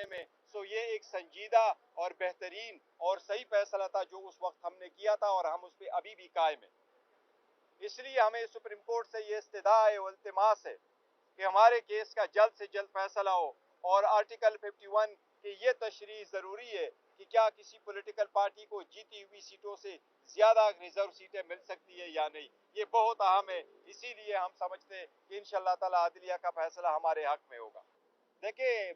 میں سو یہ ایک سنجیدہ اور بہترین اور صحیح فیصلہ تھا جو اس وقت ہم نے کیا تھا، اور ہم اس پہ ابھی بھی قائم ہیں۔ اس لیے ہمیں سپریم کورٹ سے یہ استدعا ہے و التماس ہے کہ ہمارے کیس کا جلد سے جلد فیصلہ ہو، اور آرٹیکل 51 کی یہ تشریح ضروری ہے کہ کیا کسی پولیٹیکل پارٹی کو جیتی ہوئی سیٹوں سے زیادہ ریزرو سیٹیں مل سکتی ہے یا نہیں، یہ بہت اہم ہے۔ اسی لیے ہم سمجھتے ہیں کہ انشاءاللہ تعالی عدلیہ کا فیصلہ ہمارے حق میں ہوگا۔ دیکھیں،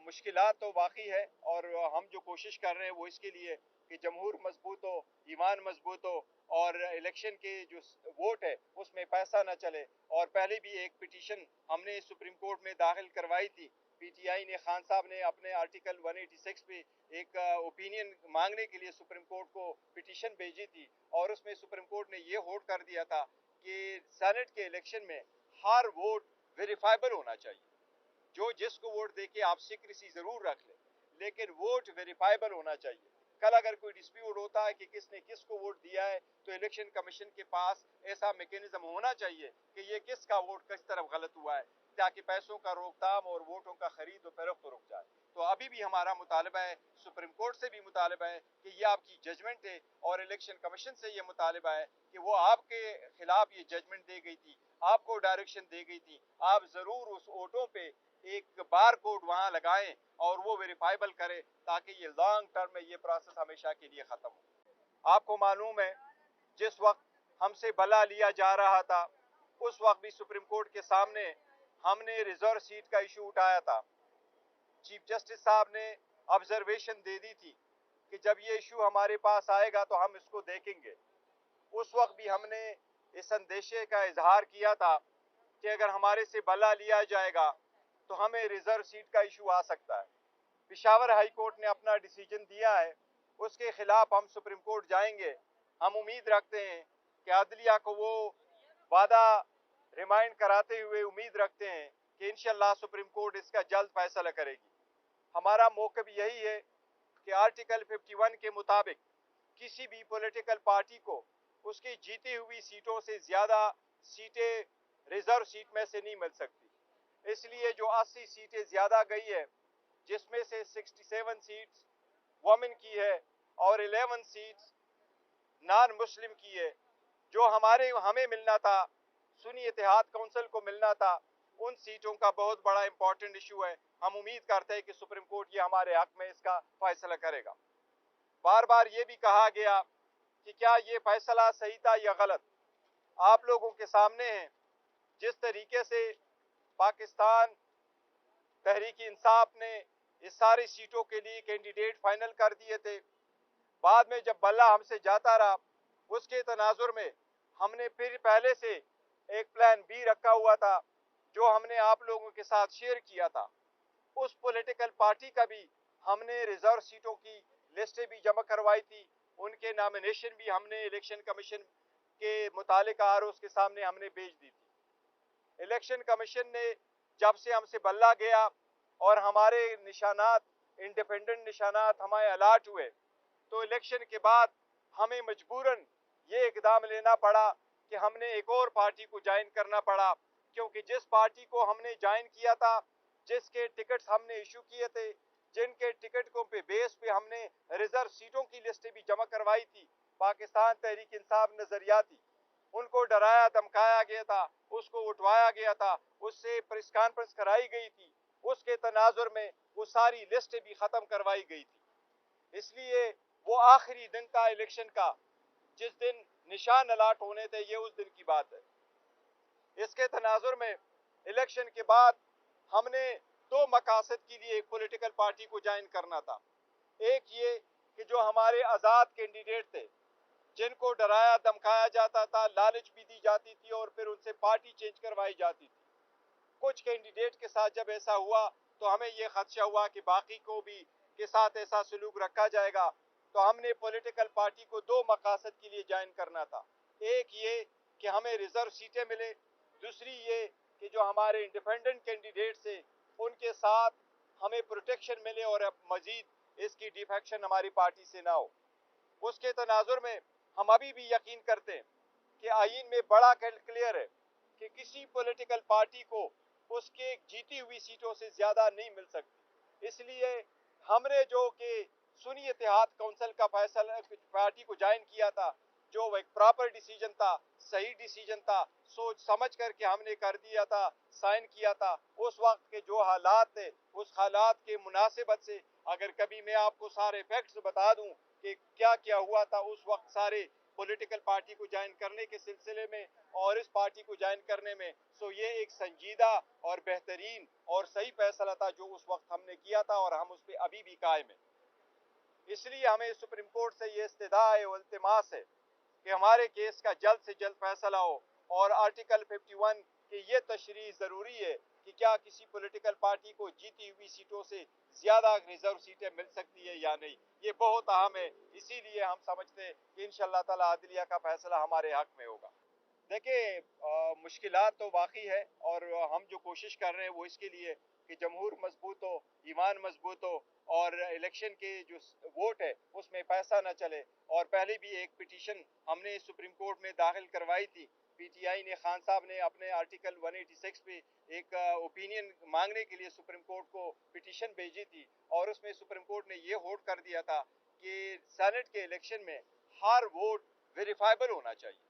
مشکلات تو واقعی ہے، اور ہم جو کوشش کر رہے ہیں وہ اس کے لیے کہ جمہور مضبوط ہو، ایمان مضبوط ہو، اور الیکشن کے جو ووٹ ہے اس میں پیسہ نہ چلے۔ اور پہلے بھی ایک پٹیشن ہم نے سپریم کورٹ میں داخل کروائی تھی، پی ٹی آئی نے، خان صاحب نے اپنے آرٹیکل 186 پہ ایک اوپینین مانگنے کے لیے سپریم کورٹ کو پٹیشن بھیجی تھی، اور اس میں سپریم کورٹ نے یہ ہوٹ کر دیا تھا کہ سینٹ کے الیکشن میں ہر ووٹ ویریفائبل ہونا چاہیے۔ جو جس کو ووٹ دے کے آپ سیکریسی ضرور رکھ لیں، لیکن ووٹ ویریفائبل ہونا چاہیے۔ کل اگر کوئی ڈسپیوٹ ہوتا ہے کہ کس نے کس کو ووٹ دیا ہے تو الیکشن کمیشن کے پاس ایسا میکینزم ہونا چاہیے کہ یہ کس کا ووٹ کس طرف غلط ہوا ہے، تاکہ پیسوں کا روک تھام اور ووٹوں کا خرید و فروخت رک جائے۔ تو ابھی بھی ہمارا مطالبہ ہے، سپریم کورٹ سے بھی مطالبہ ہے کہ یہ آپ کی ججمنٹ ہے، اور الیکشن کمیشن سے یہ مطالبہ ہے کہ وہ آپ کے خلاف یہ ججمنٹ دے گئی تھی، آپ کو ڈائریکشن دے گئی تھی، آپ ضرور اس ووٹوں پہ ایک بار کوڈ وہاں لگائیں اور وہ ویریفائبل کرے، تاکہ یہ لانگ ٹرم میں یہ پروسیس ہمیشہ کے لیے ختم ہو۔ آپ کو معلوم ہے جس وقت ہم سے بھلا لیا جا رہا تھا اس وقت بھی سپریم کورٹ کے سامنے ہم نے ریزرو سیٹ کا ایشو اٹھایا تھا۔ چیف جسٹس صاحب نے آبزرویشن دے دی تھی کہ جب یہ ایشو ہمارے پاس آئے گا تو ہم اس کو دیکھیں گے۔ اس وقت بھی ہم نے اس اندیشے کا اظہار کیا تھا کہ اگر ہمارے سے بھلا لیا جائے گا تو ہمیں ریزرو سیٹ کا ایشو آ سکتا ہے۔ پشاور ہائی کورٹ نے اپنا ڈیسیجن دیا ہے، اس کے خلاف ہم سپریم کورٹ جائیں گے۔ ہم امید رکھتے ہیں کہ عدلیہ کو وہ وعدہ ریمائنڈ کراتے ہوئے امید رکھتے ہیں کہ انشاءاللہ سپریم کورٹ اس کا جلد فیصلہ کرے گی۔ ہمارا موقف یہی ہے کہ آرٹیکل 51 کے مطابق کسی بھی پولیٹیکل پارٹی کو اس کی جیتی ہوئی سیٹوں سے زیادہ سیٹیں ریزرو سیٹ میں سے نہیں مل سکتی۔ اس لیے جو 80 سیٹیں زیادہ گئی ہے، جس میں سے 67 سیٹس وومن کی ہے اور 11 سیٹس نان مسلم کی ہے، جو ہمیں ملنا تھا، سنی اتحاد کونسل کو ملنا تھا، ان سیٹوں کا بہت بڑا امپورٹنٹ ایشو ہے۔ ہم امید کرتے ہیں کہ سپریم کورٹ یہ ہمارے حق میں اس کا فیصلہ کرے گا۔ بار بار یہ بھی کہا گیا کہ کیا یہ فیصلہ صحیح تھا یا غلط، آپ لوگوں کے سامنے ہے۔ جس طریقے سے پاکستان تحریک انصاف نے اس ساری سیٹوں کے لیے کینڈیڈیٹ فائنل کر دیے تھے، بعد میں جب بلہ ہم سے جاتا رہا، اس کے تناظر میں ہم نے پھر پہلے سے ایک پلان بی رکھا ہوا تھا جو ہم نے آپ لوگوں کے ساتھ شیئر کیا تھا۔ اس پولیٹیکل پارٹی کا بھی ہم نے ریزرو سیٹوں کی لسٹیں بھی جمع کروائی تھی، ان کے نامینیشن بھی ہم نے الیکشن کمیشن کے متعلقہ آرఓز کے سامنے ہم نے بھیج دی تھی۔ الیکشن کمیشن نے جب سے ہم سے بلہ گیا اور ہمارے نشانات، انڈیپینڈنٹ نشانات ہمیں الاٹ ہوئے، تو الیکشن کے بعد ہمیں مجبوراً یہ اقدام لینا پڑا کہ ہم نے ایک اور پارٹی کو جوائن کرنا پڑا، کیونکہ جس پارٹی کو ہم نے جوائن کیا تھا، جس کے ٹکٹس ہم نے ایشو کیے تھے، جن کے ٹکٹ کو بیس پہ ہم نے ریزرو سیٹوں کی لسٹیں بھی جمع کروائی تھی، پاکستان تحریک انصاف نظریاتی، ان کو ڈرایا دھمکایا گیا تھا، اس کو اٹھوایا گیا تھا، اس سے پریس کانفرنس کرائی گئی تھی، اس کے تناظر میں وہ ساری لسٹیں بھی ختم کروائی گئی تھی۔ اس لیے وہ آخری دن تھا الیکشن کا، جس دن نشان الاٹ ہونے تھے، یہ اس دن کی بات ہے۔ اس کے تناظر میں الیکشن کے بعد ہم نے دو مقاصد کے لیے ایک پولیٹیکل پارٹی کو جوائن کرنا تھا۔ ایک یہ کہ جو ہمارے آزاد کینڈیڈیٹ تھے، جن کو ڈرایا دھمکایا جاتا تھا، لالچ بھی دی جاتی تھی اور پھر ان سے پارٹی چینج کروائی جاتی تھی، کچھ کینڈیڈیٹ کے ساتھ جب ایسا ہوا تو ہمیں یہ خدشہ ہوا کہ باقی کو بھی کے ساتھ ایسا سلوک رکھا جائے گا، تو ہم نے پولیٹیکل پارٹی کو دو مقاصد کے لیے جوائن کرنا تھا۔ ایک یہ کہ ہمیں ریزرو سیٹیں ملے، دوسری یہ کہ جو ہمارے انڈیپینڈنٹ کینڈیڈیٹ سے ان کے ساتھ ہمیں پروٹیکشن ملے اور اب مزید اس کی ڈیفیکشن ہماری پارٹی سے نہ ہو۔ اس کے تناظر میں ہم ابھی بھی یقین کرتے ہیں کہ آئین میں بڑا کلیئر ہے کہ کسی پولیٹیکل پارٹی کو اس کے جیتی ہوئی سیٹوں سے زیادہ نہیں مل سکتی۔ इसलिए हमने जो कि सुन्नी इत्तेहाद काउंसिल का फैसला पार्टी को ज्वाइन किया था, जो एक प्रॉपर डिसीजन था, सही डिसीजन था, सोच समझ करके हमने कर दिया था, साइन किया था। उस वक्त के जो हालात थे, उस हालात के मुनासिबत से अगर कभी मैं आपको सारे फैक्ट्स बता दूं कि क्या क्या हुआ था उस वक्त सारे पॉलिटिकल पार्टी को ज्वाइन करने के सिलसिले में और इस पार्टी को ज्वाइन करने में, सो ये एक संजीदा और बेहतरीन और सही फैसला था जो उस वक्त हमने किया था और हम उस पर अभी भी कायम हैं। इसलिए हमें सुप्रीम कोर्ट से ये इस्तदा है और इल्तिमास है कि हमारे केस का जल्द से जल्द फैसला हो और आर्टिकल 51 की ये तशरीह ज़रूरी है कि क्या किसी पॉलिटिकल पार्टी को जीती हुई सीटों से ज़्यादा रिजर्व सीटें मिल सकती है या नहीं, ये बहुत अहम है। इसीलिए हम समझते हैं कि इंशाअल्लाह ताला अदलिया का फैसला हमारे हक में होगा। देखिए, मुश्किलात तो वाकई है और हम जो कोशिश कर रहे हैं वो इसके लिए कि जमहूर मजबूत हो, ईमान मजबूत हो और इलेक्शन के जो वोट है उसमें पैसा ना चले। और पहले भी एक पिटीशन हमने सुप्रीम कोर्ट में दाखिल करवाई थी। पीटीआई ने, खान साहब ने अपने आर्टिकल 186 पे एक ओपिनियन मांगने के लिए सुप्रीम कोर्ट को पिटीशन भेजी थी और उसमें सुप्रीम कोर्ट ने ये होल्ड कर दिया था कि सेनेट के इलेक्शन में हर वोट वेरीफाइबल होना चाहिए।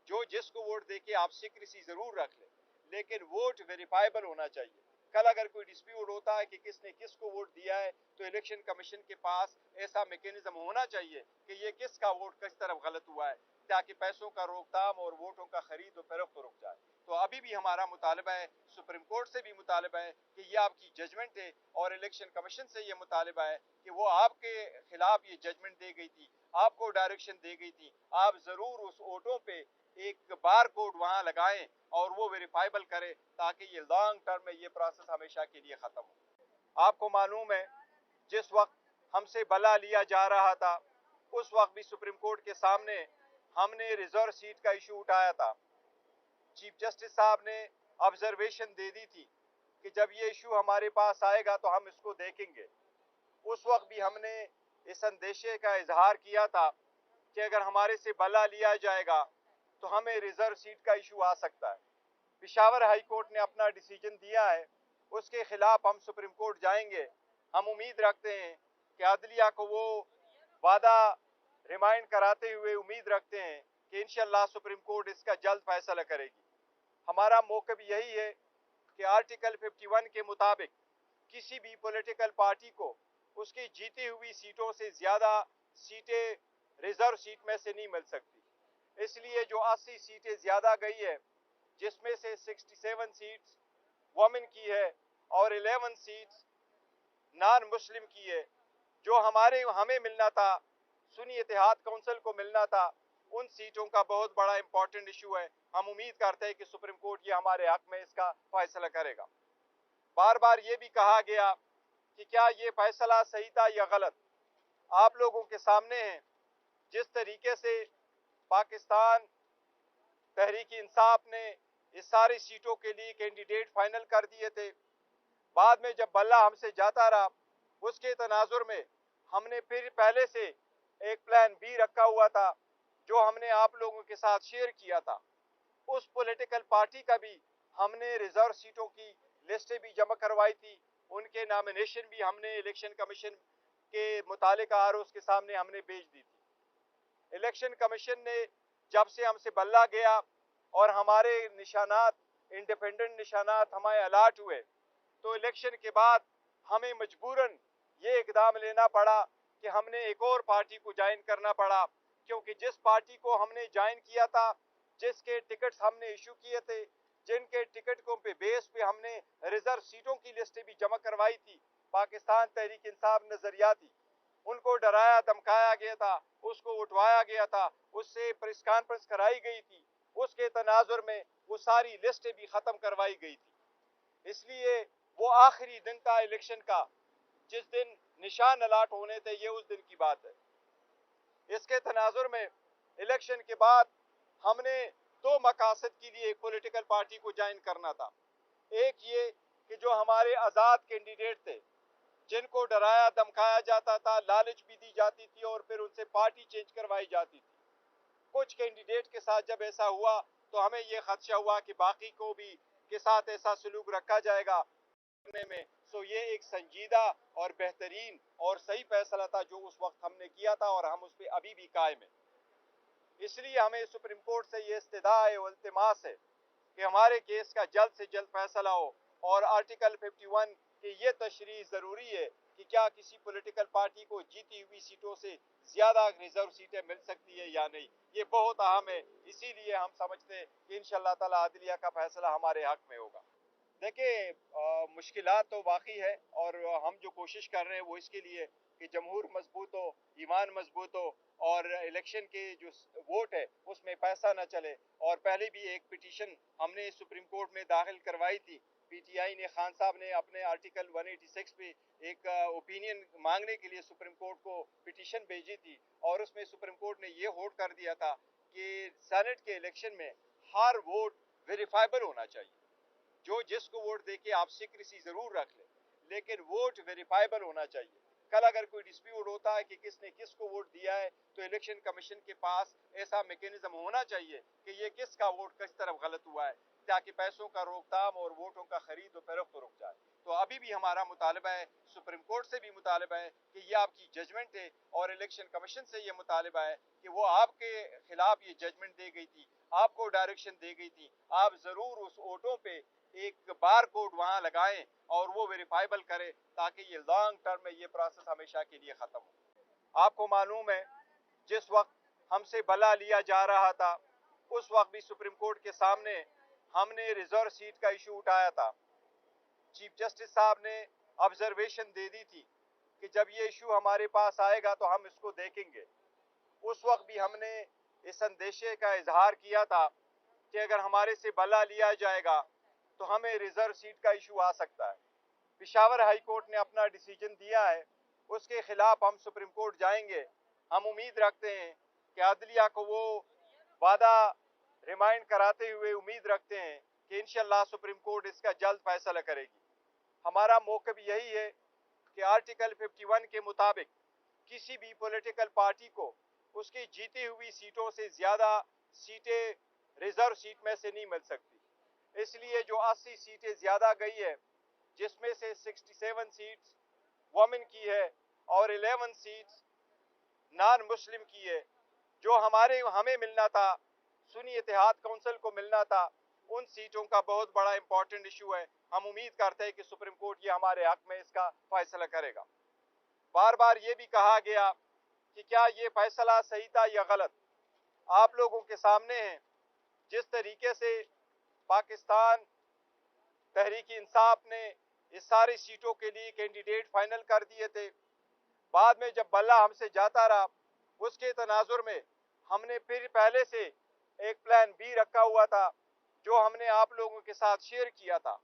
जो जिसको वोट दे के आप सीक्रेसी जरूर रख लें, लेकिन वोट वेरीफाइबल होना चाहिए। कल अगर कोई डिस्प्यूट होता है कि किसने किसको वोट दिया है तो इलेक्शन कमीशन के पास ऐसा मैकेनिज्म होना चाहिए कि ये किसका वोट किस तरफ गलत हुआ है, ताकि पैसों का रोकथाम और वोटों का खरीद और फरोख्त रुक जाए। तो अभी भी हमारा मुतालबा है, सुप्रीम कोर्ट से भी मुतालबा है कि ये आपकी जजमेंट है और इलेक्शन कमीशन से ये मुतालबा है कि वो आपके खिलाफ ये जजमेंट दे गई थी, आपको डायरेक्शन दे गई थी, आप जरूर उस वोटों पे एक बार कोड वहां लगाएं और वो वेरीफाइबल करें ताकि ये लॉन्ग टर्म में ये प्रोसेस हमेशा के लिए खत्म हो। आपको मालूम है, जिस वक्त हमसे बला लिया जा रहा था उस वक्त भी सुप्रीम कोर्ट के सामने हमने रिजर्व सीट का इशू उठाया था। चीफ जस्टिस साहब ने ऑब्जर्वेशन दे दी थी कि जब ये इशू हमारे पास आएगा तो हम इसको देखेंगे। उस वक्त भी हमने इस अंदेशे का इजहार किया था कि अगर हमारे से बला लिया जाएगा तो हमें रिजर्व सीट का इशू आ सकता है। पेशावर हाई कोर्ट ने अपना डिसीजन दिया है, उसके खिलाफ हम सुप्रीम कोर्ट जाएंगे। हम उम्मीद रखते हैं कि अदलिया को वो वादा रिमाइंड कराते हुए उम्मीद रखते हैं कि इंशाअल्लाह सुप्रीम कोर्ट इसका जल्द फैसला करेगी। हमारा मौक़िफ़ यही है कि आर्टिकल 51 के मुताबिक किसी भी पॉलिटिकल पार्टी को उसकी जीती हुई सीटों से ज़्यादा सीटें रिजर्व सीट में से नहीं मिल सकती। इसलिए जो 80 सीटें ज़्यादा गई है, जिसमें से 67 सीट्स वुमेन की है और 11 सीट्स नॉन मुस्लिम की है, जो हमें मिलना था, सुन्नी इत्तेहाद काउंसिल को मिलना था, उन सीटों का बहुत बड़ा इंपॉर्टेंट इशू है। हम उम्मीद करते हैं कि सुप्रीम कोर्ट ये हमारे हक में इसका फैसला करेगा। बार बार ये भी कहा गया कि क्या ये फैसला सही था या गलत, आप लोगों के सामने है। जिस तरीके से पाकिस्तान तहरीक इंसाफ ने इस सारी सीटों के लिए कैंडिडेट फाइनल कर दिए थे, बाद में जब बल्ला हमसे जाता रहा, उसके तनाजुर में हमने फिर पहले से एक प्लान बी रखा हुआ था जो हमने आप लोगों के साथ शेयर किया था। उस पॉलिटिकल पार्टी का भी हमने रिजर्व सीटों की लिस्टें भी जमा करवाई थी, उनके नॉमिनेशन भी हमने इलेक्शन कमीशन के मुतालिका आरओज़ के सामने हमने भेज दी थी। इलेक्शन कमीशन ने जब से हमसे बल्ला गया और हमारे निशानात, इंडिपेंडेंट निशानात हमें अलाट हुए, तो इलेक्शन के बाद हमें मजबूरन ये इकदाम लेना पड़ा कि हमने एक और पार्टी को ज्वाइन करना पड़ा, क्योंकि जिस पार्टी को हमने ज्वाइन किया था, जिसके टिकट्स हमने इशू किए थे, जिनके टिकटों पे बेस पे हमने रिजर्व सीटों की लिस्टें भी जमा करवाई थी, पाकिस्तान तहरीक इंसाफ नजरियाती, उनको डराया धमकाया गया था, उसको उठवाया गया था, उससे प्रेस कॉन्फ्रेंस कराई गई थी, उसके तनाजुर में वो सारी लिस्टें भी खत्म करवाई गई थी। इसलिए वो आखिरी दिन था इलेक्शन का, जिस दिन निशान अलाट होने थे, ये उस दिन की बात है। इसके तनाजुर में इलेक्शन के बाद हमने दो मकासद के लिए एक पॉलिटिकल पार्टी को ज्वाइन करना था। एक ये कि जो हमारे आज़ाद कैंडिडेट थे, जिनको डराया धमकाया जाता था, लालच भी दी जाती थी और फिर उनसे पार्टी चेंज करवाई जाती थी। कुछ कैंडिडेट के साथ जब ऐसा हुआ तो हमें ये खदशा हुआ कि बाकी को भी के साथ ऐसा सलूक रखा जाएगा। में سو یہ ایک سنجیدہ اور بہترین اور صحیح فیصلہ تھا جو اس وقت ہم نے کیا تھا، اور ہم اس پہ ابھی بھی قائم ہیں۔ اس لیے ہمیں سپریم کورٹ سے یہ استدعا ہے و التماس ہے کہ ہمارے کیس کا جلد سے جلد فیصلہ ہو، اور آرٹیکل 51 کی یہ تشریح ضروری ہے کہ کیا کسی پولیٹیکل پارٹی کو جیتی ہوئی سیٹوں سے زیادہ ریزرو سیٹیں مل سکتی ہے یا نہیں، یہ بہت اہم ہے۔ اسی لیے ہم سمجھتے ہیں کہ انشاءاللہ تعالی عدلیہ کا فیصلہ ہمارے حق میں ہوگا۔ دیکھیں، مشکلات تو واقعی ہے، اور ہم جو کوشش کر رہے ہیں وہ اس کے لیے کہ جمہور مضبوط ہو، ایمان مضبوط ہو، اور الیکشن کے جو ووٹ ہے اس میں پیسہ نہ چلے۔ اور پہلے بھی ایک پٹیشن ہم نے سپریم کورٹ میں داخل کروائی تھی، پی ٹی آئی نے، خان صاحب نے اپنے آرٹیکل 186 پہ ایک اوپینین مانگنے کے لیے سپریم کورٹ کو پٹیشن بھیجی تھی، اور اس میں سپریم کورٹ نے یہ ہولڈ کر دیا تھا کہ سینٹ کے الیکشن میں ہر ووٹ ویریفائبل ہونا چاہیے۔ جو جس کو ووٹ دے کے آپ سیکریسی ضرور رکھ لیں، لیکن ووٹ ویریفائبل ہونا چاہیے۔ کل اگر کوئی ڈسپیوٹ ہوتا ہے کہ کس نے کس کو ووٹ دیا ہے، تو الیکشن کمیشن کے پاس ایسا میکینزم ہونا چاہیے کہ یہ کس کا ووٹ کس طرف غلط ہوا ہے، تاکہ پیسوں کا روک تھام اور ووٹوں کا خرید و فروخت رک جائے۔ تو ابھی بھی ہمارا مطالبہ ہے، سپریم کورٹ سے بھی مطالبہ ہے کہ یہ آپ کی ججمنٹ ہے، اور الیکشن کمیشن سے یہ مطالبہ ہے کہ وہ آپ کے خلاف یہ ججمنٹ دے گئی تھی، آپ کو ڈائریکشن دے گئی تھی، آپ ضرور اس ووٹوں پہ ایک بار کوڈ وہاں لگائیں اور وہ ویریفائبل کرے، تاکہ یہ لانگ ٹرم میں یہ پروسیس ہمیشہ کے لیے ختم ہو۔ آپ کو معلوم ہے، جس وقت ہم سے بلا لیا جا رہا تھا اس وقت بھی سپریم کورٹ کے سامنے ہم نے ریزرو سیٹ کا ایشو اٹھایا تھا۔ چیف جسٹس صاحب نے آبزرویشن دے دی تھی کہ جب یہ ایشو ہمارے پاس آئے گا تو ہم اس کو دیکھیں گے۔ اس وقت بھی ہم نے اس اندیشے کا اظہار کیا تھا کہ اگر ہمارے سے بلا لیا جائے گا تو ہمیں ریزرو سیٹ کا ایشو آ سکتا ہے۔ پشاور ہائی کورٹ نے اپنا ڈیسیجن دیا ہے، اس کے خلاف ہم سپریم کورٹ جائیں گے۔ ہم امید رکھتے ہیں کہ عدلیہ کو وہ وعدہ ریمائنڈ کراتے ہوئے امید رکھتے ہیں کہ انشاءاللہ سپریم کورٹ اس کا جلد فیصلہ کرے گی۔ ہمارا موقف یہی ہے کہ آرٹیکل 51 کے مطابق کسی بھی پولیٹیکل پارٹی کو اس کی جیتی ہوئی سیٹوں سے زیادہ سیٹیں ریزرو سیٹ میں سے نہیں مل سکتی۔ اس لیے جو 80 سیٹیں زیادہ گئی ہے، جس میں سے 67 سیٹس وومن کی ہے اور 11 سیٹس نان مسلم کی ہے، جو ہمیں ملنا تھا، سنی اتحاد کونسل کو ملنا تھا، ان سیٹوں کا بہت بڑا امپورٹنٹ ایشو ہے۔ ہم امید کرتے ہیں کہ سپریم کورٹ یہ ہمارے حق میں اس کا فیصلہ کرے گا۔ بار بار یہ بھی کہا گیا کہ کیا یہ فیصلہ صحیح تھا یا غلط، آپ لوگوں کے سامنے ہیں۔ جس طریقے سے پاکستان تحریک انصاف نے اس ساری سیٹوں کے لیے کینڈیڈیٹ فائنل کر دیے تھے، بعد میں جب بلہ ہم سے جاتا رہا، اس کے تناظر میں ہم نے پھر پہلے سے ایک پلان بی رکھا ہوا تھا جو ہم نے آپ لوگوں کے ساتھ شیئر کیا تھا۔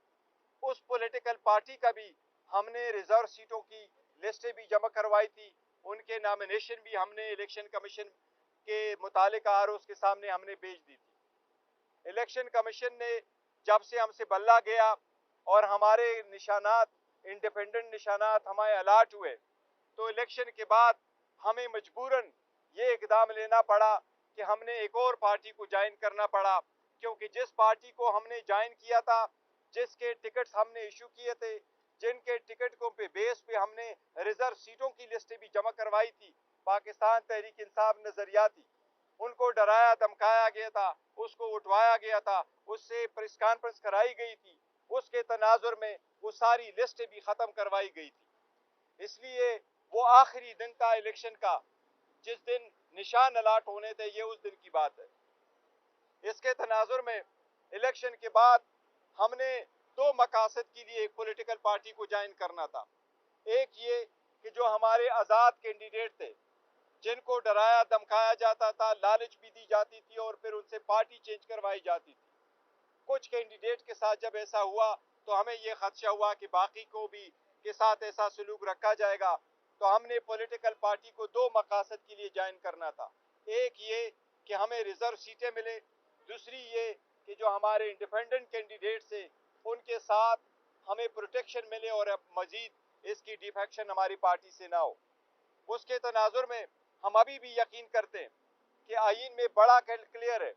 اس پولیٹیکل پارٹی کا بھی ہم نے ریزرو سیٹوں کی لسٹیں بھی جمع کروائی تھی، ان کے نامینیشن بھی ہم نے الیکشن کمیشن کے متعلقہ آروز کے سامنے ہم نے بھیج دی تھی۔ الیکشن کمیشن نے جب سے ہم سے بلہ گیا اور ہمارے نشانات، انڈیپینڈنٹ نشانات ہمیں الاٹ ہوئے، تو الیکشن کے بعد ہمیں مجبوراً یہ اقدام لینا پڑا کہ ہم نے ایک اور پارٹی کو جوائن کرنا پڑا، کیونکہ جس پارٹی کو ہم نے جوائن کیا تھا، جس کے ٹکٹس ہم نے ایشو کیے تھے، جن کے ٹکٹ کو بیس پہ ہم نے ریزرو سیٹوں کی لسٹیں بھی جمع کروائی تھی، پاکستان تحریک انصاف نظریاتی، ان کو ڈرایا دھمکایا گیا تھا، اس کو اٹھوایا گیا تھا، اس سے پریس کانفرنس کرائی گئی تھی، اس کے تناظر میں وہ ساری لسٹیں بھی ختم کروائی گئی تھی۔ اس لیے وہ آخری دن تھا الیکشن کا، جس دن نشان الاٹ ہونے تھے، یہ اس دن کی بات ہے۔ اس کے تناظر میں الیکشن کے بعد ہم نے دو مقاصد کے لیے ایک پولیٹیکل پارٹی کو جوائن کرنا تھا۔ ایک یہ کہ جو ہمارے آزاد کینڈیڈیٹ تھے، جن کو ڈرایا دھمکایا جاتا تھا، لالچ بھی دی جاتی تھی اور پھر ان سے پارٹی چینج کروائی جاتی تھی، کچھ کینڈیڈیٹ کے ساتھ جب ایسا ہوا تو ہمیں یہ خدشہ ہوا کہ باقی کو بھی کے ساتھ ایسا سلوک رکھا جائے گا، تو ہم نے پولیٹیکل پارٹی کو دو مقاصد کے لیے جوائن کرنا تھا۔ ایک یہ کہ ہمیں ریزرو سیٹیں ملے، دوسری یہ کہ جو ہمارے انڈیپینڈنٹ کینڈیڈیٹ سے ان کے ساتھ ہمیں پروٹیکشن ملے اور اب مزید اس کی ڈیفیکشن ہماری پارٹی سے نہ ہو۔ اس کے تناظر میں ہم ابھی بھی یقین کرتے ہیں کہ آئین میں بڑا کلیئر ہے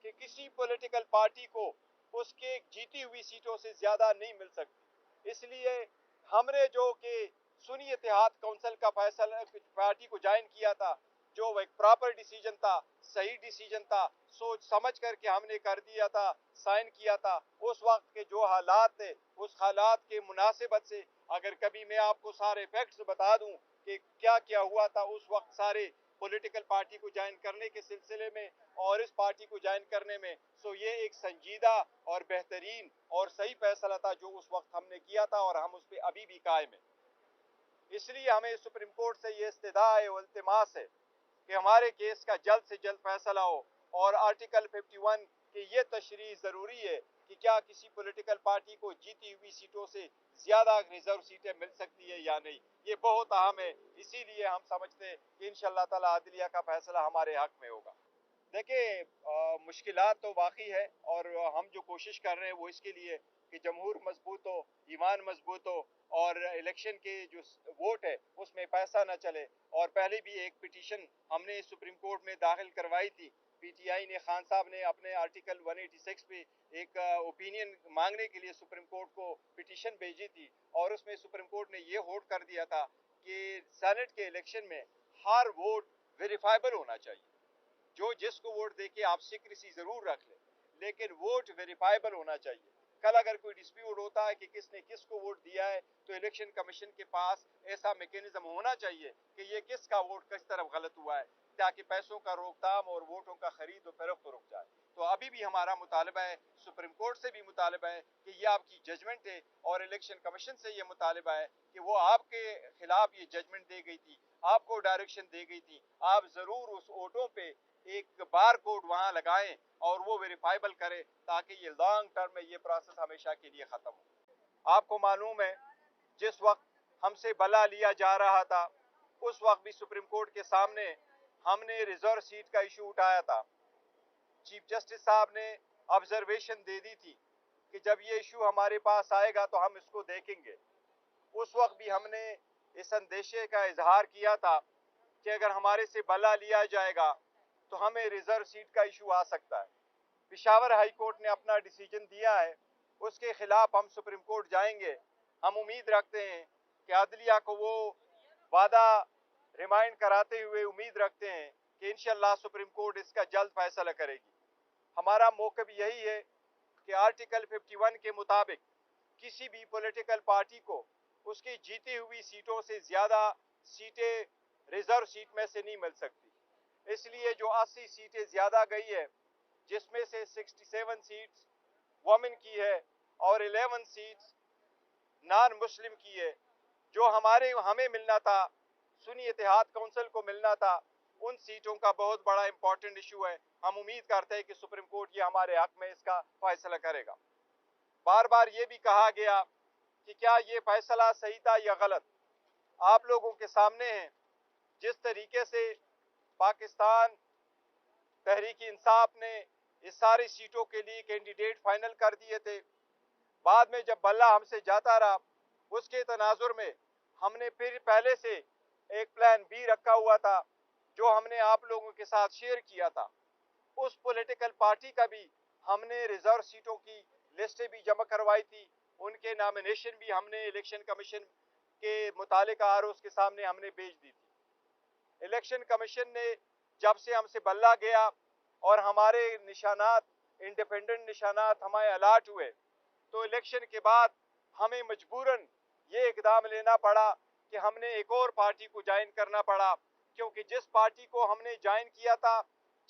کہ کسی پولیٹیکل پارٹی کو اس کے جیتی ہوئی سیٹوں سے زیادہ نہیں مل سکتی۔ اس لیے हमने जो कि सुन्नी इत्तेहाद काउंसिल का फैसला पार्टी को ज्वाइन किया था, जो एक प्रॉपर डिसीजन था, सही डिसीजन था, सोच समझ करके हमने कर दिया था, साइन किया था। उस वक्त के जो हालात थे, उस हालात के मुनासिबत से अगर कभी मैं आपको सारे फैक्ट्स बता दूं कि क्या क्या हुआ था उस वक्त सारे पॉलिटिकल पार्टी को ज्वाइन करने के सिलसिले में और इस पार्टी को ज्वाइन करने में, सो ये एक संजीदा और बेहतरीन और सही फैसला था जो उस वक्त हमने किया था और हम उस पर अभी भी कायम हैं। इसलिए हमें सुप्रीम कोर्ट से ये इस्तदा है, इल्तिमास है कि हमारे केस का जल्द से जल्द फैसला हो और आर्टिकल 51 की ये तशरीह ज़रूरी है कि क्या किसी पॉलिटिकल पार्टी को जीती हुई सीटों से ज़्यादा रिजर्व सीटें मिल सकती है या नहीं, ये बहुत अहम है। इसीलिए हम समझते हैं कि इंशाअल्लाह ताला अदलिया का फैसला हमारे हक में होगा। देखिए, मुश्किलात तो बाकी है और हम जो कोशिश कर रहे हैं वो इसके लिए कि जमहूर मजबूत हो, ईमान मजबूत हो और इलेक्शन के जो वोट है उसमें पैसा ना चले। और पहले भी एक पिटीशन हमने सुप्रीम कोर्ट में दाखिल करवाई थी। पीटीआई ने, खान साहब ने अपने आर्टिकल 186 पे एक ओपिनियन मांगने के लिए सुप्रीम कोर्ट को पिटीशन भेजी थी और उसमें सुप्रीम कोर्ट ने ये होल्ड कर दिया था कि सेनेट के इलेक्शन में हर वोट वेरीफाइबल होना चाहिए। जो जिसको वोट दे के आप सीक्रेसी जरूर रख लें, लेकिन वोट वेरीफाइबल होना चाहिए। कल अगर कोई डिस्प्यूट होता है कि किसने किसको वोट दिया है तो इलेक्शन कमीशन के पास ऐसा मैकेनिज्म होना चाहिए कि ये किसका वोट किस तरफ गलत हुआ है, ताकि पैसों का रोकथाम और वोटों का खरीद और फरोख्त रुक जाए। तो अभी भी हमारा मुतालबा है, सुप्रीम कोर्ट से भी मुतालबा है कि ये आपकी जजमेंट है और इलेक्शन कमीशन से ये मुतालबा है कि वो आपके खिलाफ ये जजमेंट दे गई थी, आपको डायरेक्शन दे गई थी, आप जरूर उस वोटों पे एक बार कोड वहां लगाएं और वो वेरीफाइबल करें ताकि ये लॉन्ग टर्म में ये प्रोसेस हमेशा के लिए खत्म हो। आपको मालूम है, जिस वक्त हमसे बला लिया जा रहा था उस वक्त भी सुप्रीम कोर्ट के सामने हमने रिजर्व सीट का इशू उठाया था। चीफ जस्टिस साहब ने ऑब्जर्वेशन दे दी थी कि जब ये इशू हमारे पास आएगा तो हम इसको देखेंगे। उस वक्त भी हमने इस अंदेशे का इजहार किया था कि अगर हमारे से बला लिया जाएगा तो हमें रिजर्व सीट का इशू आ सकता है। पेशावर हाई कोर्ट ने अपना डिसीजन दिया है, उसके खिलाफ हम सुप्रीम कोर्ट जाएंगे। हम उम्मीद रखते हैं कि अदलिया को वो वादा रिमाइंड कराते हुए उम्मीद रखते हैं कि इंशाअल्लाह सुप्रीम कोर्ट इसका जल्द फैसला करेगी। हमारा मौक़िफ़ यही है कि आर्टिकल 51 के मुताबिक किसी भी पॉलिटिकल पार्टी को उसकी जीती हुई सीटों से ज़्यादा सीटें रिजर्व सीट में से नहीं मिल सकती। इसलिए जो 80 सीटें ज़्यादा गई है, जिसमें से 67 सीट्स वोमेन की है और 11 सीट्स नॉन मुस्लिम की है, जो हमें मिलना था, सुन्नी इत्तेहाद काउंसिल को मिलना था, उन सीटों का बहुत बड़ा इंपॉर्टेंट इशू है। हम उम्मीद करते हैं कि सुप्रीम कोर्ट ये हमारे हक में इसका फैसला करेगा। बार बार ये भी कहा गया कि क्या ये फैसला सही था या गलत, आप लोगों के सामने है। जिस तरीके से पाकिस्तान तहरीक इंसाफ ने इस सारी सीटों के लिए कैंडिडेट फाइनल कर दिए थे, बाद में जब बल्ला हमसे जाता रहा, उसके तनाजुर में हमने फिर पहले से एक प्लान बी रखा हुआ था जो हमने आप लोगों के साथ शेयर किया था। उस पॉलिटिकल पार्टी का भी हमने रिजर्व सीटों की लिस्टें भी जमा करवाई थी, उनके नॉमिनेशन भी हमने इलेक्शन कमीशन के मुतालिका आरओज़ के सामने हमने भेज दी थी। इलेक्शन कमीशन ने जब से हमसे बल्ला गया और हमारे निशानात, इंडिपेंडेंट निशानात हमारे अलाट हुए, तो इलेक्शन के बाद हमें मजबूरन ये इकदाम लेना पड़ा कि हमने एक और पार्टी को ज्वाइन करना पड़ा, क्योंकि जिस पार्टी को हमने ज्वाइन किया था,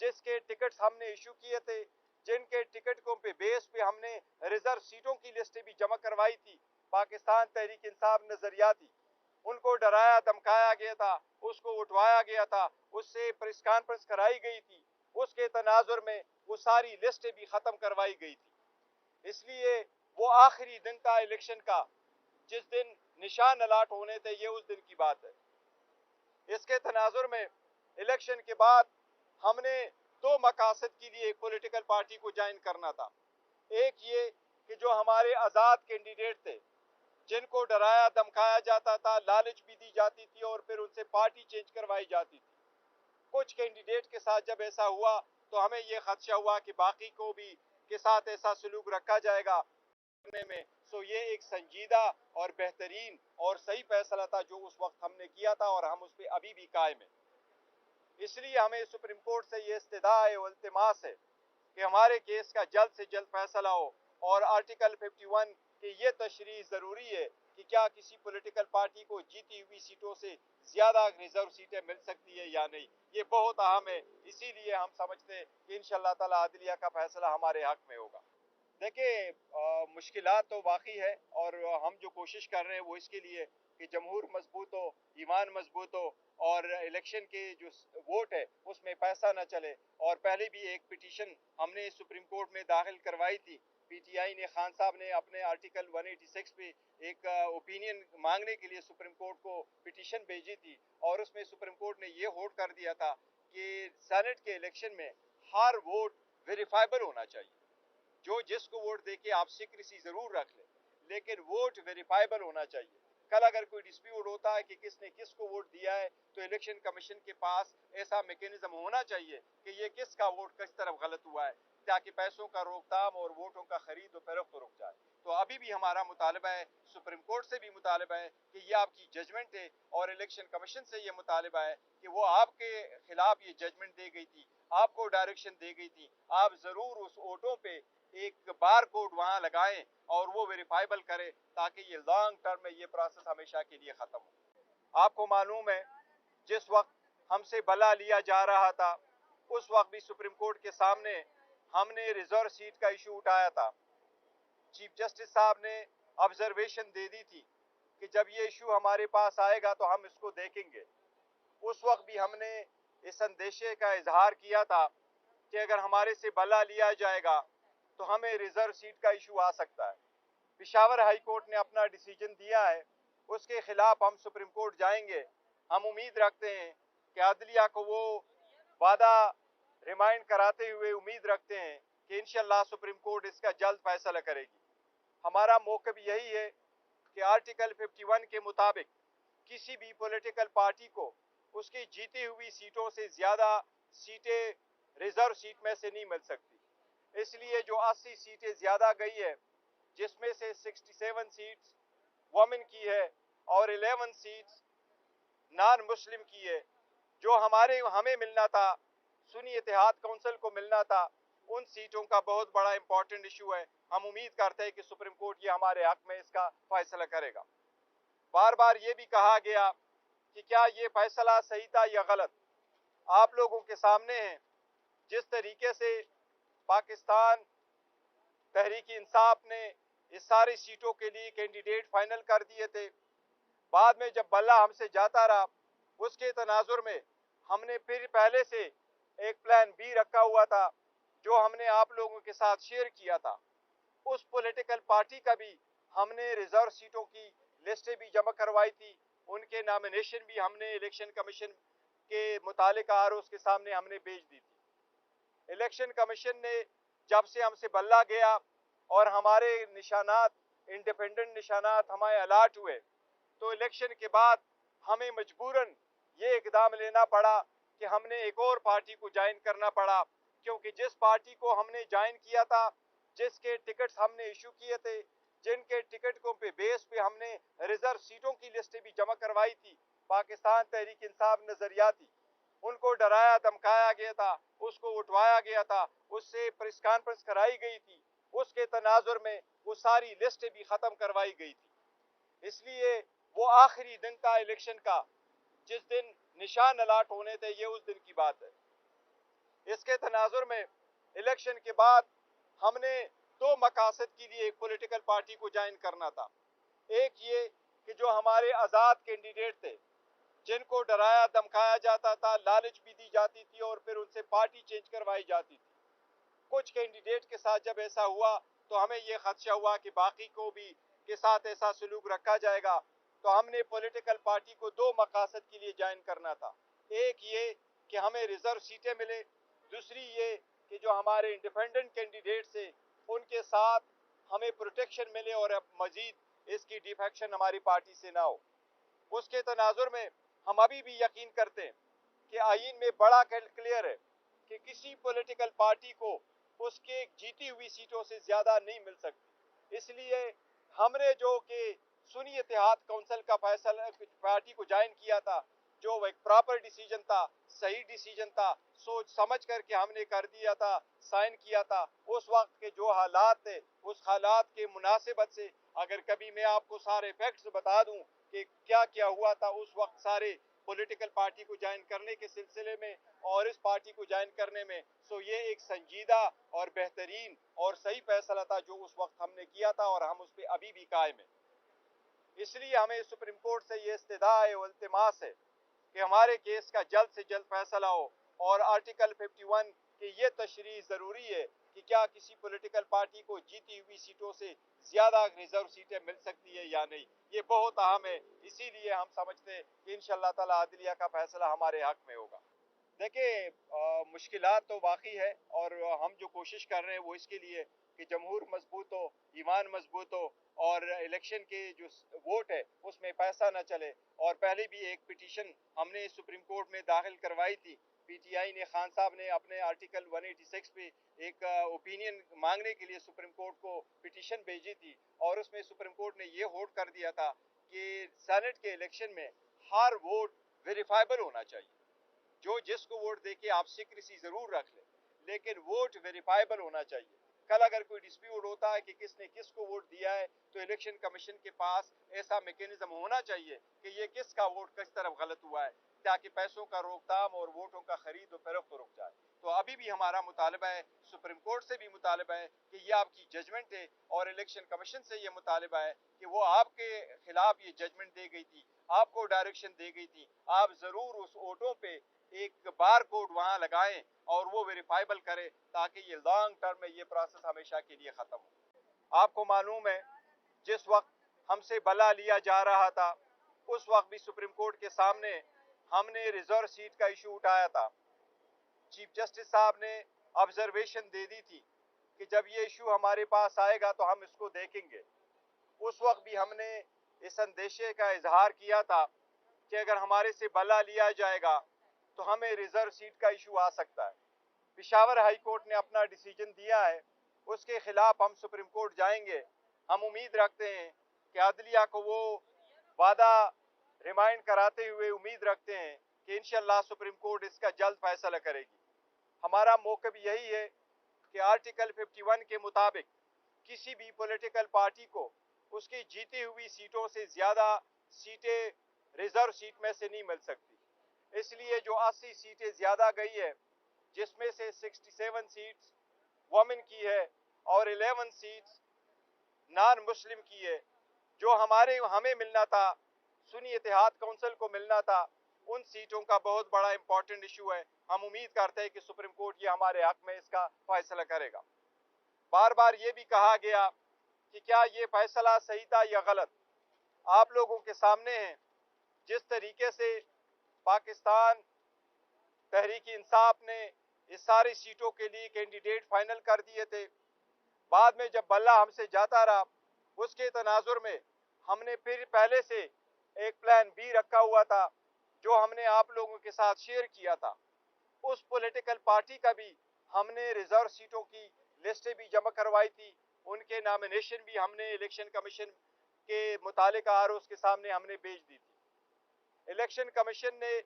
जिसके टिकट्स हमने इशू किए थे, जिनके टिकटों पे बेस पे हमने रिजर्व सीटों की लिस्टें भी जमा करवाई थी, पाकिस्तान तहरीक इंसाफ नजरियाती, उनको डराया धमकाया गया था, उसको उठवाया गया था, उससे प्रेस कॉन्फ्रेंस कराई गई थी, उसके तनाजुर में वो सारी लिस्टें भी खत्म करवाई गई थी। इसलिए वो आखिरी दिन का इलेक्शन का, जिस दिन निशान अलाट होने थे, ये उस दिन की बात है। इसके तनाजुर में इलेक्शन के बाद हमने दो मकासद के लिए एक पॉलिटिकल पार्टी को ज्वाइन करना था। एक ये कि जो हमारे आज़ाद कैंडिडेट थे, जिनको डराया धमकाया जाता था, लालच भी दी जाती थी और फिर उनसे पार्टी चेंज करवाई जाती थी, कुछ कैंडिडेट के साथ जब ऐसा हुआ तो हमें ये खदशा हुआ कि बाकी को भी के साथ ऐसा सलूक रखा जाएगा। کرنے میں سو یہ ایک سنجیدہ اور بہترین اور صحیح فیصلہ تھا جو اس وقت ہم نے کیا تھا، اور ہم اس پہ ابھی بھی قائم ہیں۔ اس لیے ہمیں سپریم کورٹ سے یہ استدعا ہے و التماس ہے کہ ہمارے کیس کا جلد سے جلد فیصلہ ہو، اور آرٹیکل 51 کی یہ تشریح ضروری ہے کہ کیا کسی پولیٹیکل پارٹی کو جیتی ہوئی سیٹوں سے زیادہ ریزرو سیٹیں مل سکتی ہے یا نہیں، یہ بہت اہم ہے۔ اسی لیے ہم سمجھتے ہیں کہ انشاءاللہ تعالی عدلیہ کا فیصلہ ہمارے حق میں ہوگا۔ دیکھیں، مشکلات تو باقی ہے، اور ہم جو کوشش کر رہے ہیں وہ اس کے لیے کہ جمہور مضبوط ہو، ایمان مضبوط ہو، اور الیکشن کے جو ووٹ ہے اس میں پیسہ نہ چلے۔ اور پہلے بھی ایک پٹیشن ہم نے سپریم کورٹ میں داخل کروائی تھی، پی ٹی آئی نے، خان صاحب نے اپنے آرٹیکل 186 پہ ایک اوپینین مانگنے کے لیے سپریم کورٹ کو پٹیشن بھیجی تھی، اور اس میں سپریم کورٹ نے یہ ہولڈ کر دیا تھا کہ سینٹ کے الیکشن میں ہر ووٹ ویریفائبل ہونا چاہیے۔ جو جس کو ووٹ دے کے آپ سیکریسی ضرور رکھ لیں، لیکن ووٹ ویریفائبل ہونا چاہیے۔ کل اگر کوئی ڈسپیوٹ ہوتا ہے کہ کس نے کس کو ووٹ دیا ہے، تو الیکشن کمیشن کے پاس ایسا میکینزم ہونا چاہیے کہ یہ کس کا ووٹ کس طرف غلط ہوا ہے، تاکہ پیسوں کا روک تھام اور ووٹوں کا خرید و فروخت رک جائے۔ تو ابھی بھی ہمارا مطالبہ ہے، سپریم کورٹ سے بھی مطالبہ ہے کہ یہ آپ کی ججمنٹ ہے، اور الیکشن کمیشن سے یہ مطالبہ ہے کہ وہ آپ کے خلاف یہ ججمنٹ دے گئی تھی، آپ کو ڈائریکشن دے گئی تھی، آپ ضرور اس ووٹوں پہ ایک بار کوڈ وہاں لگائیں اور وہ ویریفائبل کرے، تاکہ یہ لانگ ٹرم میں یہ پروسیس ہمیشہ کے لیے ختم ہو۔ آپ کو معلوم ہے، جس وقت ہم سے بلا لیا جا رہا تھا اس وقت بھی سپریم کورٹ کے سامنے ہم نے ریزرو سیٹ کا ایشو اٹھایا تھا۔ چیف جسٹس صاحب نے آبزرویشن دے دی تھی کہ جب یہ ایشو ہمارے پاس آئے گا تو ہم اس کو دیکھیں گے۔ اس وقت بھی ہم نے اس اندیشے کا اظہار کیا تھا کہ اگر ہمارے سے بلا لیا جائے گا تو ہمیں ریزرو سیٹ کا ایشو آ سکتا ہے۔ پشاور ہائی کورٹ نے اپنا ڈیسیجن دیا ہے، اس کے خلاف ہم سپریم کورٹ جائیں گے۔ ہم امید رکھتے ہیں کہ عدلیہ کو وہ وعدہ ریمائنڈ کراتے ہوئے امید رکھتے ہیں کہ انشاءاللہ سپریم کورٹ اس کا جلد فیصلہ کرے گی۔ ہمارا موقف یہی ہے کہ آرٹیکل 51 کے مطابق کسی بھی پولیٹیکل پارٹی کو اس کی جیتی ہوئی سیٹوں سے زیادہ سیٹیں ریزرو سیٹ میں سے نہیں مل سکتی۔ اس لیے جو 80 سیٹیں زیادہ گئی ہے، جس میں سے 67 سیٹس وومن کی ہے اور 11 سیٹس نان مسلم کی ہے، جو ہمیں ملنا تھا، سنی اتحاد کونسل کو ملنا تھا، ان سیٹوں کا بہت بڑا امپورٹنٹ ایشو ہے۔ ہم امید کرتے ہیں کہ سپریم کورٹ یہ ہمارے حق میں اس کا فیصلہ کرے گا۔ بار بار یہ بھی کہا گیا کہ کیا یہ فیصلہ صحیح تھا یا غلط، آپ لوگوں کے سامنے ہے۔ جس طریقے سے پاکستان تحریک انصاف نے اس ساری سیٹوں کے لیے کینڈیڈیٹ فائنل کر دیے تھے، بعد میں جب بلہ ہم سے جاتا رہا، اس کے تناظر میں ہم نے پھر پہلے سے ایک پلان بی رکھا ہوا تھا جو ہم نے آپ لوگوں کے ساتھ شیئر کیا تھا۔ اس پولیٹیکل پارٹی کا بھی ہم نے ریزرو سیٹوں کی لسٹیں بھی جمع کروائی تھی، ان کے نامینیشن بھی ہم نے الیکشن کمیشن کے متعلقہ آروز کے سامنے ہم نے بھیج دی تھی۔ الیکشن کمیشن نے جب سے ہم سے بلہ گیا اور ہمارے نشانات، انڈیپینڈنٹ نشانات ہمیں الاٹ ہوئے، تو الیکشن کے بعد ہمیں مجبوراً یہ اقدام لینا پڑا کہ ہم نے ایک اور پارٹی کو جوائن کرنا پڑا، کیونکہ جس پارٹی کو ہم نے جوائن کیا تھا، جس کے ٹکٹس ہم نے ایشو کیے تھے، جن کے ٹکٹ کو بیس پہ ہم نے ریزرو سیٹوں کی لسٹیں بھی جمع کروائی تھی، پاکستان تحریک انصاف نظریاتی، ان کو ڈرایا دھمکایا گیا تھا، اس کو اٹھوایا گیا تھا، اس سے پریس کانفرنس کرائی گئی تھی، اس کے تناظر میں وہ ساری لسٹیں بھی ختم کروائی گئی تھی۔ اس لیے وہ آخری دن کا الیکشن کا، جس دن نشان الاٹ ہونے تھے، یہ اس دن کی بات ہے۔ اس کے تناظر میں الیکشن کے بعد ہم نے دو مقاصد کے لیے ایک پولیٹیکل پارٹی کو جوائن کرنا تھا۔ ایک یہ کہ جو ہمارے آزاد کینڈیڈیٹ تھے، جن کو ڈرایا دھمکایا جاتا تھا، لالچ بھی دی جاتی تھی اور پھر ان سے پارٹی چینج کروائی جاتی تھی، کچھ کینڈیڈیٹ کے ساتھ جب ایسا ہوا تو ہمیں یہ خدشہ ہوا کہ باقی کو بھی کے ساتھ ایسا سلوک رکھا جائے گا، تو ہم نے پولیٹیکل پارٹی کو دو مقاصد کے لیے جوائن کرنا تھا۔ ایک یہ کہ ہمیں ریزرو سیٹیں ملے، دوسری یہ کہ جو ہمارے انڈیپینڈنٹ کینڈیڈیٹ سے ان کے ساتھ ہمیں پروٹیکشن ملے اور اب مزید اس کی ڈیفیکشن ہماری پارٹی سے نہ ہو۔ اس کے تناظر میں ہم ابھی بھی یقین کرتے ہیں کہ آئین میں بڑا کلیئر ہے کہ کسی پولیٹیکل پارٹی کو اس کے جیتی ہوئی سیٹوں سے زیادہ نہیں مل سکتی۔ اس لیے हमने जो कि सुन्नी इत्तेहाद काउंसिल का फैसला पार्टी को ज्वाइन किया था, जो एक प्रॉपर डिसीजन था, सही डिसीजन था, सोच समझ करके हमने कर दिया था, साइन किया था। उस वक्त के जो हालात थे, उस हालात के मुनासिबत से अगर कभी मैं आपको सारे फैक्ट्स बता दूं कि क्या क्या हुआ था उस वक्त सारे पॉलिटिकल पार्टी को ज्वाइन करने के सिलसिले में और इस पार्टी को ज्वाइन करने में, सो ये एक संजीदा और बेहतरीन और सही फैसला था जो उस वक्त हमने किया था और हम उस पर अभी भी कायम हैं। इसलिए हमें सुप्रीम कोर्ट से ये इस्तदा है और इल्तिमास है कि हमारे केस का जल्द से जल्द फैसला हो और आर्टिकल 51 की ये तशरीह ज़रूरी है कि क्या किसी पॉलिटिकल पार्टी को जीती हुई सीटों से ज़्यादा रिजर्व सीटें मिल सकती है या नहीं, ये बहुत अहम है। इसीलिए हम समझते हैं कि इंशाअल्लाह ताला अदलिया का फैसला हमारे हक में होगा। देखिए, मुश्किलात तो वाकई है और हम जो कोशिश कर रहे हैं वो इसके लिए कि जमहूर मजबूत हो, ईमान मजबूत हो और इलेक्शन के जो वोट है उसमें पैसा न चले। और पहले भी एक पिटीशन हमने सुप्रीम कोर्ट में दाखिल करवाई थी, पीटीआई ने, खान साहब ने अपने आर्टिकल 186 पे एक ओपिनियन मांगने के लिए सुप्रीम कोर्ट को पिटीशन भेजी थी और उसमें सुप्रीम कोर्ट ने ये होल्ड कर दिया था कि सेनेट के इलेक्शन में हर वोट वेरीफाइबल होना चाहिए। जो जिसको वोट दे के आप सीक्रेसी जरूर रख ले, लेकिन वोट वेरीफाइबल होना चाहिए। कल अगर कोई डिस्प्यूट होता है कि किसने किसको वोट दिया है तो इलेक्शन कमीशन के पास ऐसा मैकेनिज्म होना चाहिए कि ये किसका वोट किस तरफ गलत हुआ है, ताकि पैसों का रोकथाम और वोटों का खरीद और फरोख्त रुक जाए। तो अभी भी हमारा मुतालबा है, सुप्रीम कोर्ट से भी मुतालबा है कि ये आपकी जजमेंट है और इलेक्शन कमीशन से ये मुतालबा है कि वो आपके खिलाफ ये जजमेंट दे गई थी, आपको डायरेक्शन दे गई थी, आप जरूर उस वोटों पे एक बार कोड वहां लगाएं और वो वेरीफाइबल करें ताकि ये लॉन्ग टर्म में ये प्रोसेस हमेशा के लिए खत्म हो। आपको मालूम है जिस वक्त हमसे बला लिया जा रहा था उस वक्त भी सुप्रीम कोर्ट के सामने हमने रिजर्व सीट का इशू उठाया था। चीफ जस्टिस साहब ने ऑब्जर्वेशन दे दी थी कि जब ये इशू हमारे पास आएगा तो हम इसको देखेंगे। उस वक्त भी हमने इस अंदेशे का इजहार किया था कि अगर हमारे से बला लिया जाएगा तो हमें रिजर्व सीट का इशू आ सकता है। पेशावर हाई कोर्ट ने अपना डिसीजन दिया है, उसके खिलाफ हम सुप्रीम कोर्ट जाएंगे। हम उम्मीद रखते हैं कि अदलिया को वो वादा रिमाइंड कराते हुए उम्मीद रखते हैं कि इंशाअल्लाह सुप्रीम कोर्ट इसका जल्द फैसला करेगी। हमारा मौक़िफ़ यही है कि आर्टिकल 51 के मुताबिक किसी भी पॉलिटिकल पार्टी को उसकी जीती हुई सीटों से ज़्यादा सीटें रिजर्व सीट में से नहीं मिल सकती। इसलिए जो 80 सीटें ज़्यादा गई है, जिसमें से 67 सीट्स वुमेन की है और 11 सीट्स नॉन मुस्लिम की है, जो हमें मिलना था, सुन्नी इत्तेहाद काउंसिल को मिलना था, उन सीटों का बहुत बड़ा इंपॉर्टेंट इशू है। हम उम्मीद करते हैं कि सुप्रीम कोर्ट ये हमारे हक में इसका फैसला करेगा। बार बार ये भी कहा गया कि क्या ये फैसला सही था या गलत, आप लोगों के सामने है। जिस तरीके से पाकिस्तान तहरीक इंसाफ ने इस सारी सीटों के लिए कैंडिडेट फाइनल कर दिए थे, बाद में जब बल्ला हमसे जाता रहा उसके तनाजुर में हमने फिर पहले से एक प्लान बी रखा हुआ था जो हमने आप लोगों के साथ शेयर किया था। उस पॉलिटिकल पार्टी का भी हमने रिजर्व सीटों की लिस्टें भी जमा करवाई थी, उनके नॉमिनेशन भी हमने इलेक्शन कमीशन के मुतालिका आरओज़ के सामने हमने भेज दी थी। इलेक्शन कमीशन ने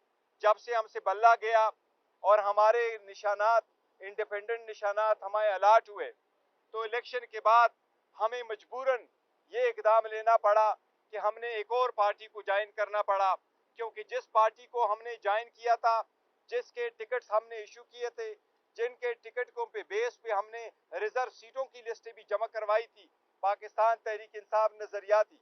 जब से हमसे बल्ला गया और हमारे निशानात, इंडिपेंडेंट निशानात हमें अलाट हुए, तो इलेक्शन के बाद हमें मजबूरन ये इकदाम लेना पड़ा कि हमने एक और पार्टी को ज्वाइन करना पड़ा, क्योंकि जिस पार्टी को हमने ज्वाइन किया था, जिसके टिकट्स हमने इशू किए थे, जिनके टिकटों पे बेस पे हमने रिजर्व सीटों की लिस्टें भी जमा करवाई थी, पाकिस्तान तहरीक इंसाफ नजरियाती,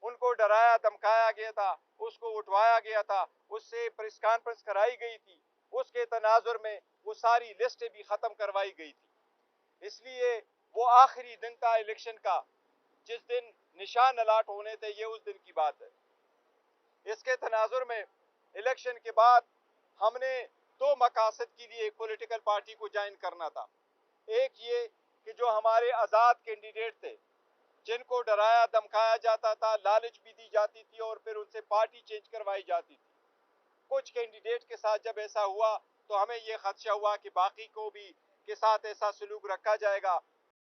उनको डराया धमकाया गया था, उसको उठवाया गया था, उससे प्रेस कॉन्फ्रेंस कराई गई थी, उसके तनाजुर में वो सारी लिस्टें भी ख़त्म करवाई गई थी। इसलिए वो आखिरी दिन था इलेक्शन का, जिस दिन निशान अलाट होने थे, ये उस दिन की बात है। इसके तनाजुर में इलेक्शन के बाद हमने दो मकासद के लिए एक पॉलिटिकल पार्टी को ज्वाइन करना था। एक ये कि जो हमारे आज़ाद कैंडिडेट थे, जिनको डराया धमकाया जाता था, लालच भी दी जाती थी और फिर उनसे पार्टी चेंज करवाई जाती थी। कुछ कैंडिडेट के साथ जब ऐसा हुआ तो हमें ये खदशा हुआ कि बाकी को भी के साथ ऐसा सलूक रखा जाएगा